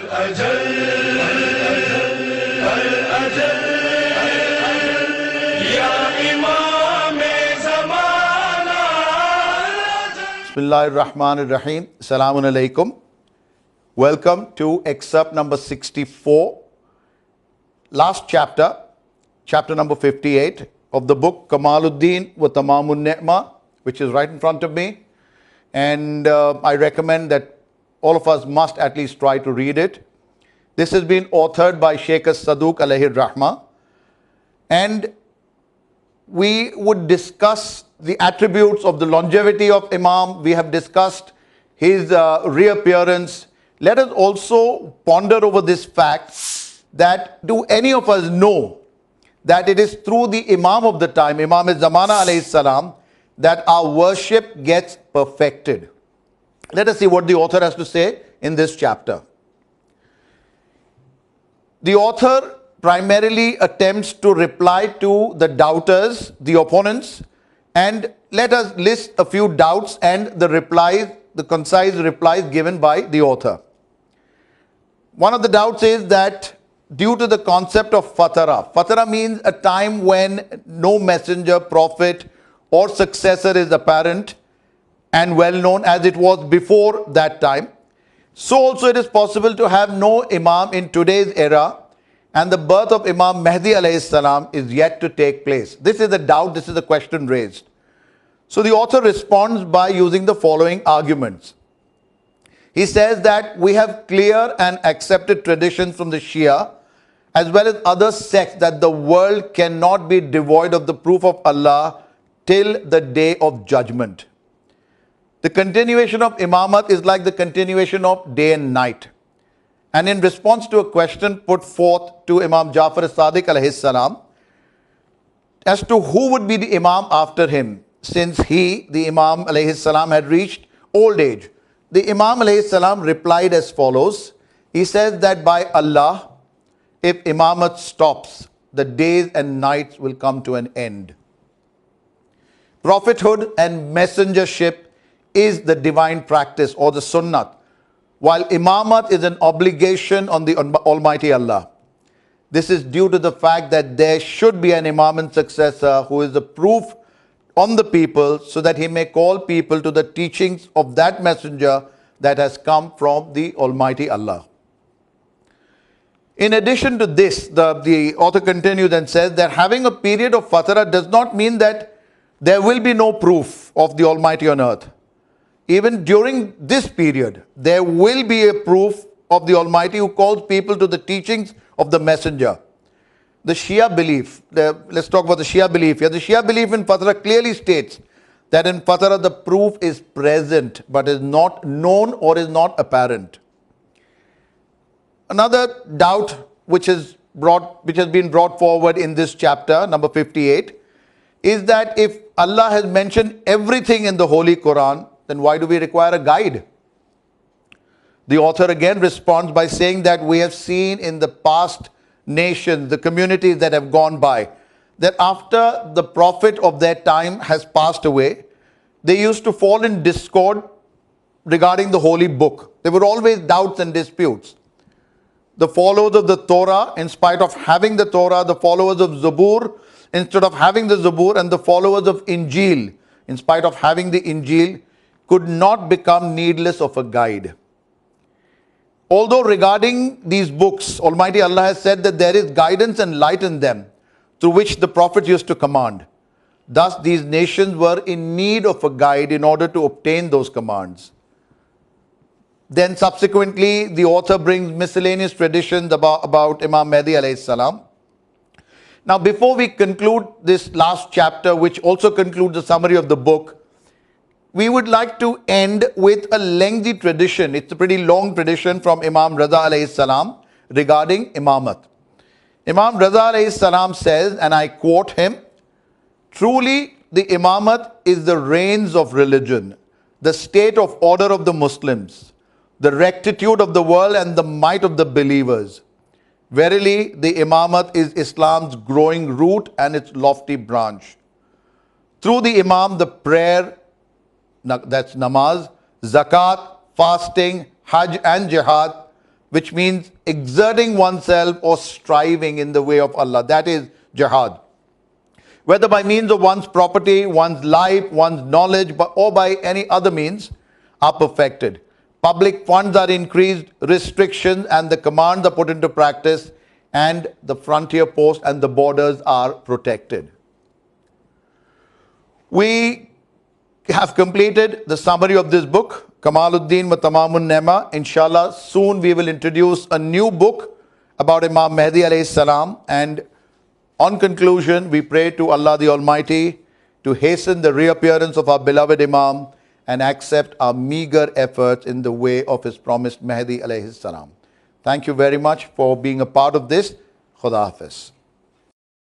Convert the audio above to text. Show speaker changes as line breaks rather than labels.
Bismillahirrahmanirrahim. Assalamu alaikum. Welcome to excerpt number 64, last chapter, chapter number 58 of the book Kamaluddin wa Tamam Nemah, which is right in front of me. And I recommend that all of us must at least try to read it. This has been authored by Sheikh Saduq alayhi rahmah. And we would discuss the attributes of the longevity of Imam. We have discussed his reappearance. Let us also ponder over this fact that do any of us know that it is through the Imam of the time, Imam-e-Zamana alayhi salam, that our worship gets perfected. Let us see what the author has to say in this chapter. The author primarily attempts to reply to the doubters, the opponents, and let us list a few doubts and the replies, the concise replies given by the author. One of the doubts is that due to the concept of fatara means a time when no messenger, prophet or successor is apparent and well known as it was before that time. So also it is possible to have no Imam in today's era, and the birth of Imam Mahdi alayhi salam is yet to take place. This is a doubt, this is a question raised. So the author responds by using the following arguments. He says that we have clear and accepted traditions from the Shia as well as other sects that the world cannot be devoid of the proof of Allah till the day of judgment. The continuation of Imamat is like the continuation of day and night. And in response to a question put forth to Imam Jafar as-Sadiq alayhi salam as to who would be the Imam after him, since he, the Imam alayhi salam, had reached old age, the Imam alayhi salam replied as follows. He says that by Allah, if Imamat stops, the days and nights will come to an end. Prophethood and messengership is the divine practice or the sunnah, while Imamat is an obligation on the Almighty Allah. This is due to the fact that there should be an Imam and successor who is the proof on the people so that he may call people to the teachings of that messenger that has come from the Almighty Allah. In addition to this, the author continues and says that having a period of fatara does not mean that there will be no proof of the Almighty on earth. Even during this period, there will be a proof of the Almighty who calls people to the teachings of the messenger. The Shia belief, let's talk about the Shia belief here. The Shia belief in fatara clearly states that in fatara the proof is present but is not known or is not apparent. Another doubt which has been brought forward in this chapter, number 58, is that if Allah has mentioned everything in the Holy Quran, then why do we require a guide? The author again responds by saying that we have seen in the past nations, the communities that have gone by, that after the prophet of their time has passed away, they used to fall in discord regarding the holy book. There were always doubts and disputes. The followers of the Torah, in spite of having the Torah, the followers of Zabur, instead of having the Zabur, and the followers of Injil, in spite of having the Injil, could not become needless of a guide. Although regarding these books, Almighty Allah has said that there is guidance and light in them, through which the prophets used to command. Thus, these nations were in need of a guide in order to obtain those commands. Then subsequently, the author brings miscellaneous traditions about Imam Mahdi alayhi salam. Now, before we conclude this last chapter, which also concludes the summary of the book, we would like to end with a lengthy tradition. It's a pretty long tradition from Imam Raza alayhi salam regarding Imamat. Imam Raza alayhi salam says, and I quote him, "Truly the Imamat is the reins of religion, the state of order of the Muslims, the rectitude of the world and the might of the believers. Verily, the Imamat is Islam's growing root and its lofty branch. Through the Imam, the prayer, that's namaz, zakat, fasting, hajj and jihad, which means exerting oneself or striving in the way of Allah. That is jihad. Whether by means of one's property, one's life, one's knowledge, or by any other means, are perfected. Public funds are increased, restrictions and the commands are put into practice, and the frontier posts and the borders are protected. We have completed the summary of this book, Kamaluddin wa Tamamun Nemah. Inshallah, soon we will introduce a new book about Imam Mahdi alayhi salam, and on conclusion, we pray to Allah the Almighty to hasten the reappearance of our beloved Imam and accept our meager efforts in the way of his promised Mahdi alayhi salam. Thank you very much for being a part of this. Khuda Hafiz.